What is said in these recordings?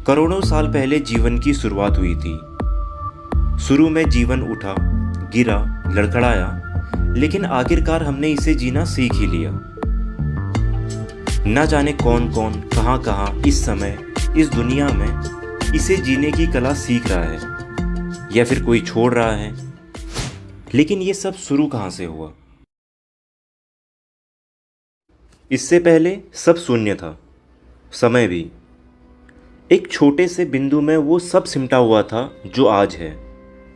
करोड़ों साल पहले जीवन की शुरुआत हुई थी। शुरू में जीवन उठा, गिरा, लड़खड़ाया, लेकिन आखिरकार हमने इसे जीना सीख ही लिया। ना जाने कौन कौन कहाँ कहाँ इस समय इस दुनिया में इसे जीने की कला सीख रहा है या फिर कोई छोड़ रहा है। लेकिन ये सब शुरू कहाँ से हुआ? इससे पहले सब शून्य था, समय भी। एक छोटे से बिंदु में वो सब सिमटा हुआ था जो आज है।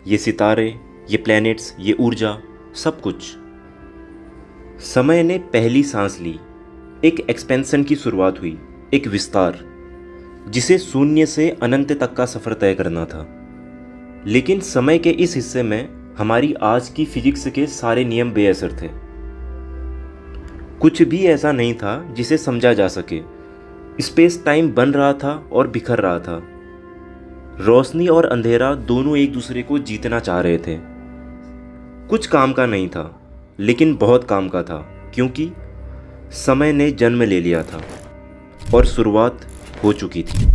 ये सितारे, ये प्लैनेट्स, ये ऊर्जा, सब कुछ। समय ने पहली सांस ली, एक एक्सपेंशन की शुरुआत हुई, एक विस्तार, जिसे शून्य से अनंत तक का सफर तय करना था। लेकिन समय के इस हिस्से में हमारी आज की फिजिक्स के सारे नियम बेअसर थे। कुछ भी ऐसा नहीं था जिसे समझा जा सके। स्पेस टाइम बन रहा था और बिखर रहा था। रोशनी और अंधेरा दोनों एक दूसरे को जीतना चाह रहे थे। कुछ काम का नहीं था, लेकिन बहुत काम का था, क्योंकि समय ने जन्म ले लिया था और शुरुआत हो चुकी थी।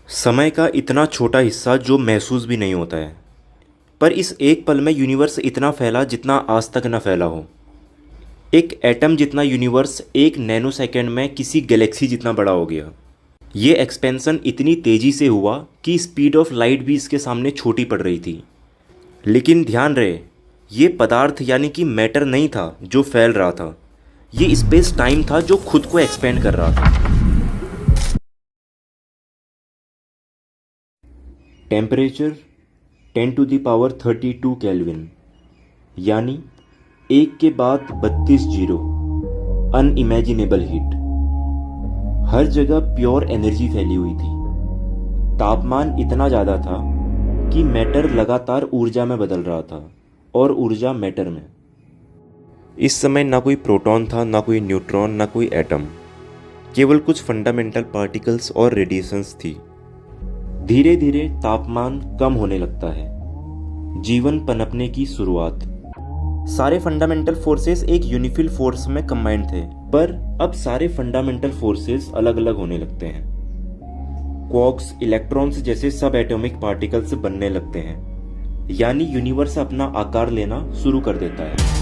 समय का इतना छोटा हिस्सा जो महसूस भी नहीं होता है, पर इस एक पल में यूनिवर्स इतना फैला जितना आज तक न फैला हो। एक एटम जितना यूनिवर्स एक नैनो सेकेंड में किसी गैलेक्सी जितना बड़ा हो गया। ये एक्सपेंशन इतनी तेज़ी से हुआ कि स्पीड ऑफ लाइट भी इसके सामने छोटी पड़ रही थी। लेकिन ध्यान रहे, ये पदार्थ यानी कि मैटर नहीं था जो फैल रहा था, ये स्पेस टाइम था जो खुद को एक्सपेंड कर रहा था। टेम्परेचर 10⁻32 केल्विन, यानी एक के बाद 32 जीरो। Unimaginable heat. हर जगह प्योर एनर्जी फैली हुई थी। तापमान इतना ज़्यादा था कि मैटर लगातार ऊर्जा में बदल रहा था और ऊर्जा मैटर में। इस समय ना कोई प्रोटॉन था, ना कोई न्यूट्रॉन, ना कोई एटम, केवल कुछ फंडामेंटल पार्टिकल्स और रेडिएशंस थी। धीरे धीरे तापमान कम होने लगता है, जीवन पनपने की शुरुआत। सारे फंडामेंटल फोर्सेस एक यूनिफिल फोर्स में कंबाइंड थे, पर अब सारे फंडामेंटल फोर्सेस अलग अलग होने लगते हैं। क्वार्क्स, इलेक्ट्रॉन्स जैसे सब एटॉमिक पार्टिकल्स बनने लगते हैं, यानी यूनिवर्स अपना आकार लेना शुरू कर देता है।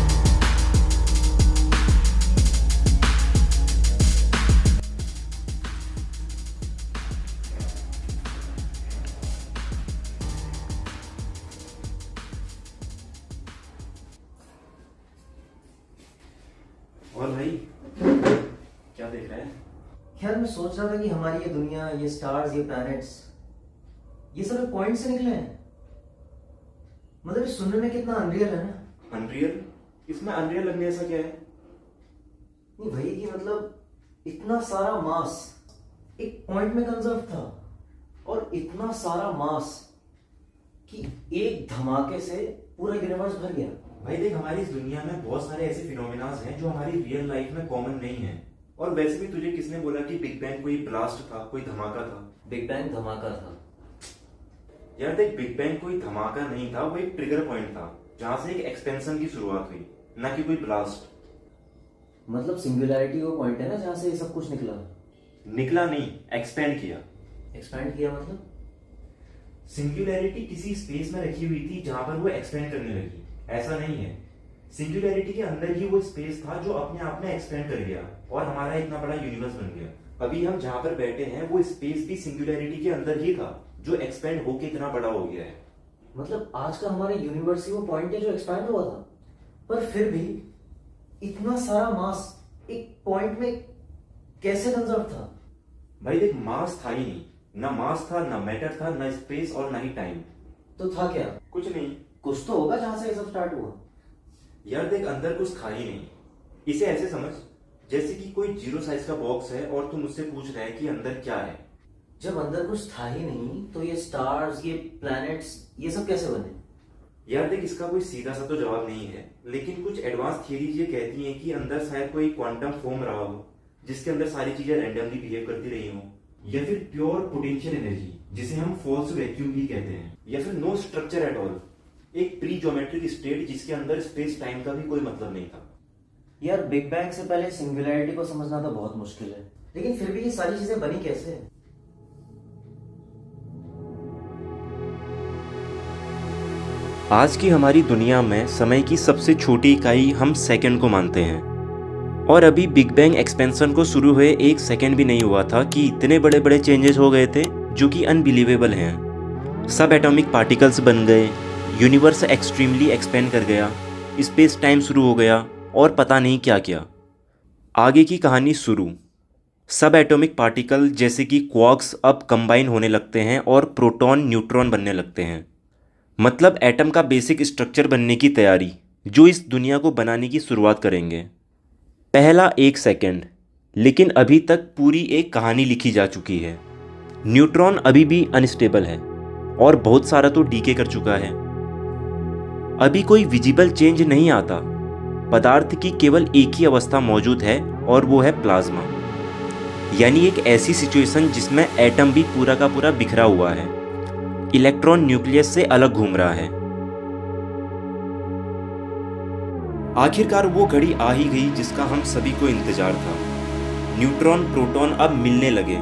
और भाई क्या देख रहा है? यार मैं सोच रहा था कि हमारी ये दुनिया, ये स्टार्स, ये प्लैनेट्स, ये सब पॉइंट से निकले हैं। मतलब सुनने में कितना अनरियल है ना। अनरियल? इसमें अनरियल लगने ऐसा क्या है? नहीं भाई, कि मतलब इतना सारा मास एक पॉइंट में कंजर्व था, और इतना सारा मास कि एक धमाके से पूरा यूनिवर्स भर गया। भाई देख, हमारी इस दुनिया में बहुत सारे ऐसे फिनोमेनाज हैं जो हमारी रियल लाइफ में कॉमन नहीं है। और वैसे भी तुझे किसने बोला कि बिग बैंग कोई ब्लास्ट था, कोई धमाका था? बिग बैंग धमाका था। यार देख, बिग बैंग कोई धमाका नहीं था, वो एक ट्रिगर पॉइंट था जहां से एक एक्सपेंशन की शुरुआत हुई, ना कि कोई ब्लास्ट। मतलब सिंगुलैरिटी वो पॉइंट है ना जहां से ये सब कुछ निकला। निकला नहीं, एक्सपेंड किया। एक्सपैंड किया मतलब? सिंगुलैरिटी किसी स्पेस में रखी हुई थी जहां पर वो एक्सपेंड करने लगी, ऐसा नहीं है। सिंगुलैरिटी के अंदर ही वो स्पेस था जो अपने आप में एक्सपेंड कर गया और हमारा इतना बड़ा यूनिवर्स बन गया। अभी हम जहां पर बैठे हैं वो स्पेस भी सिंगुलैरिटी के अंदर ही था जो एक्सपेंड होके इतना बड़ा हो गया है। मतलब आज का हमारे यूनिवर्स ही वो पॉइंट है जो एक्सपैंड हुआ था, पर फिर भी इतना सारा मास एक पॉइंट में कैसे कंजर्व था? भाई देख, मास था ही नहीं, ना मास था, ना मैटर था, ना स्पेस और ना ही टाइम। तो था क्या? कुछ नहीं। कुछ तो होगा जहां से ये सब स्टार्ट हुआ। यार देख, अंदर कुछ था ही नहीं। इसे ऐसे समझ जैसे कि कोई जीरो साइज का बॉक्स है और तुम मुझसे पूछ रहे हैं कि अंदर क्या है। जब अंदर कुछ था ही नहीं तो ये स्टार्स, ये प्लैनेट्स, ये सब कैसे बने? यार देख, इसका कोई सीधा सा तो जवाब नहीं है, लेकिन कुछ एडवांस थियरीज ये कहती हैं कि अंदर शायद कोई क्वांटम फॉर्म रहा हो जिसके अंदर सारी चीजें रैंडमली बिहेव करती रही हो, या फिर प्योर पोटेंशियल एनर्जी जिसे हम फॉल्स वैक्यूम भी कहते हैं, या फिर नो स्ट्रक्चर एट ऑल, एक प्री ज्योमेट्रिक स्टेट जिसके अंदर स्पेस टाइम का भी कोई मतलब नहीं था। यार बिग बैंग से पहले सिंगुलैरिटी को समझना तो बहुत मुश्किल है। लेकिन फिर भी ये सारी चीजें बनी कैसे? आज की हमारी दुनिया में समय की सबसे छोटी इकाई हम सेकंड को मानते हैं, और अभी बिग बैंग एक्सपेंशन को शुरू हुए 1 सेकंड भी नहीं हुआ था कि इतने बड़े बड़े चेंजेस हो गए थे जो कि अनबिलीवेबल हैं। सब एटॉमिक पार्टिकल्स बन गए, यूनिवर्स एक्सट्रीमली एक्सपेंड कर गया, स्पेस टाइम शुरू हो गया और पता नहीं क्या क्या। आगे की कहानी शुरू। सब एटॉमिक पार्टिकल जैसे कि क्वार्क्स अब कंबाइन होने लगते हैं और प्रोटॉन न्यूट्रॉन बनने लगते हैं। मतलब एटम का बेसिक स्ट्रक्चर बनने की तैयारी, जो इस दुनिया को बनाने की शुरुआत करेंगे। पहला 1 सेकंड, लेकिन अभी तक पूरी एक कहानी लिखी जा चुकी है। न्यूट्रॉन अभी भी अनस्टेबल है और बहुत सारा तो डीके कर चुका है। अभी कोई विजिबल चेंज नहीं आता। पदार्थ की केवल एक ही अवस्था मौजूद है और वो है प्लाज्मा, यानी एक ऐसी सिचुएशन जिसमें एटम भी पूरा का पूरा बिखरा हुआ है। इलेक्ट्रॉन न्यूक्लियस से अलग घूम रहा है। आखिरकार वो घड़ी आ ही गई जिसका हम सभी को इंतजार था। न्यूट्रॉन प्रोटॉन अब मिलने लगे।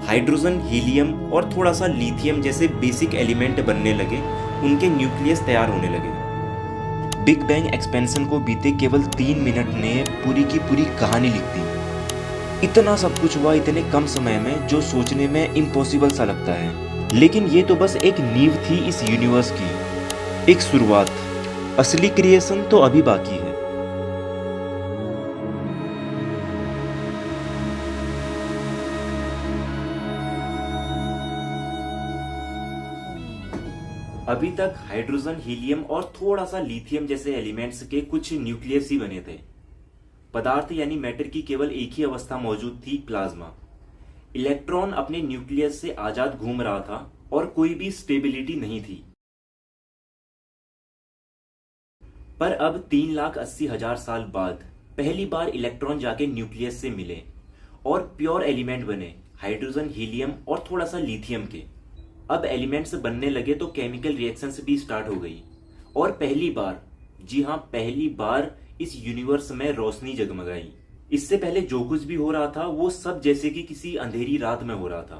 हाइड्रोजन, हीलियम और थोड़ा सा लिथियम जैसे बेसिक एलिमेंट बनने लगे, उनके न्यूक्लियस तैयार होने लगे। बिग बैंग एक्सपेंशन को बीते केवल 3 मिनट ने पूरी की पूरी कहानी लिख दी। इतना सब कुछ हुआ इतने कम समय में, जो सोचने में इम्पॉसिबल सा लगता है। लेकिन ये तो बस एक नींव थी इस यूनिवर्स की, एक शुरुआत। असली क्रिएशन तो अभी बाकी है। अभी तक हाइड्रोजन, हीलियम और थोड़ा सा लिथियम जैसे एलिमेंट्स के कुछ न्यूक्लियस ही बने थे। पदार्थ यानी मैटर की केवल एक ही अवस्था मौजूद थी, प्लाज्मा। इलेक्ट्रॉन अपने न्यूक्लियस से आजाद घूम रहा था और कोई भी स्टेबिलिटी नहीं थी। पर अब 3,80,000 साल बाद पहली बार इलेक्ट्रॉन जाके न्यूक्लियस से मिले और प्योर एलिमेंट बने, हाइड्रोजन, हीलियम और थोड़ा सा लिथियम के। अब एलिमेंट्स बनने लगे तो केमिकल रिएक्शंस भी स्टार्ट हो गई, और पहली बार, जी हाँ पहली बार, इस यूनिवर्स में रोशनी जगमगाई। इससे पहले जो कुछ भी हो रहा था वो सब जैसे कि किसी अंधेरी रात में हो रहा था।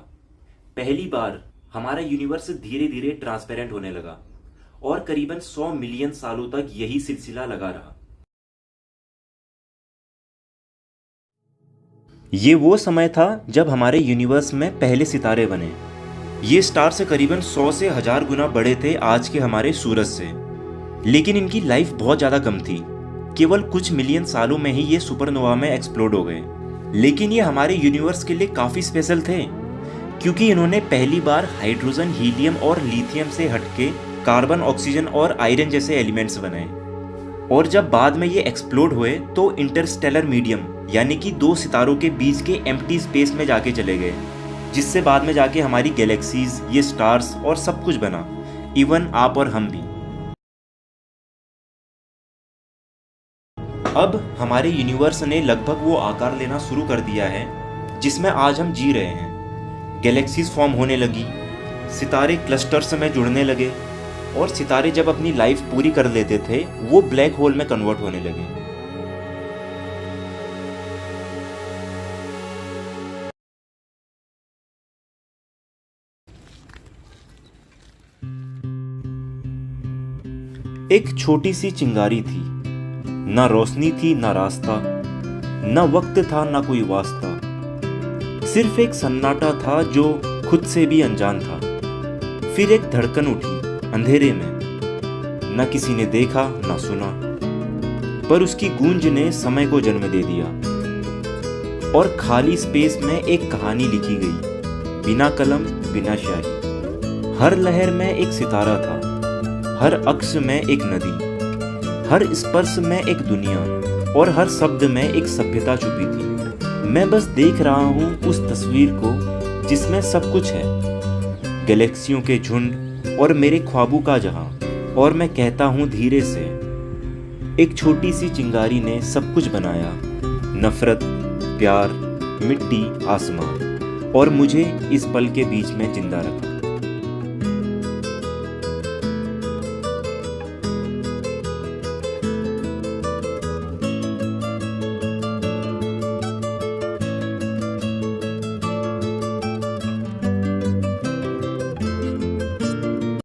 पहली बार हमारा यूनिवर्स धीरे धीरे ट्रांसपेरेंट होने लगा, और करीबन 100 मिलियन सालों तक यही सिलसिला लगा रहा। ये वो समय था जब हमारे यूनिवर्स में पहले सितारे बने। ये स्टार से करीबन 100 से 1000 गुना बड़े थे आज के हमारे सूरज से, लेकिन इनकी लाइफ बहुत ज़्यादा कम थी। केवल कुछ मिलियन सालों में ही ये सुपरनोवा में एक्सप्लोड हो गए। लेकिन ये हमारे यूनिवर्स के लिए काफ़ी स्पेशल थे, क्योंकि इन्होंने पहली बार हाइड्रोजन, हीलियम और लिथियम से हटके कार्बन, ऑक्सीजन और आयरन जैसे एलिमेंट्स बनाए। और जब बाद में ये एक्सप्लोड हुए तो इंटरस्टेलर मीडियम, यानी कि 2 सितारों के बीच के एम्प्टी स्पेस में जाके चले गए, जिससे बाद में जाके हमारी गैलेक्सीज, ये स्टार्स और सब कुछ बना, इवन आप और हम भी। अब हमारे यूनिवर्स ने लगभग वो आकार लेना शुरू कर दिया है जिसमें आज हम जी रहे हैं। गैलेक्सीज फॉर्म होने लगी, सितारे क्लस्टर्स में जुड़ने लगे, और सितारे जब अपनी लाइफ पूरी कर लेते थे वो ब्लैक होल में कन्वर्ट होने लगे। एक छोटी सी चिंगारी थी, ना रोशनी थी ना रास्ता, ना वक्त था ना कोई वास्ता। सिर्फ एक सन्नाटा था जो खुद से भी अनजान था। फिर एक धड़कन उठी अंधेरे में, न किसी ने देखा न सुना, पर उसकी गूंज ने समय को जन्म दे दिया। और खाली स्पेस में एक कहानी लिखी गई, बिना कलम बिना शाही। हर लहर में एक सितारा था, हर अक्ष में एक नदी, हर स्पर्श में एक दुनिया, और हर शब्द में एक सभ्यता छुपी थी। मैं बस देख रहा हूँ उस तस्वीर को जिसमें सब कुछ है, गैलेक्सियों के झुंड और मेरे ख्वाबों का जहां। और मैं कहता हूँ धीरे से, एक छोटी सी चिंगारी ने सब कुछ बनाया, नफरत, प्यार, मिट्टी, आसमान, और मुझे इस पल के बीच में जिंदा रखा।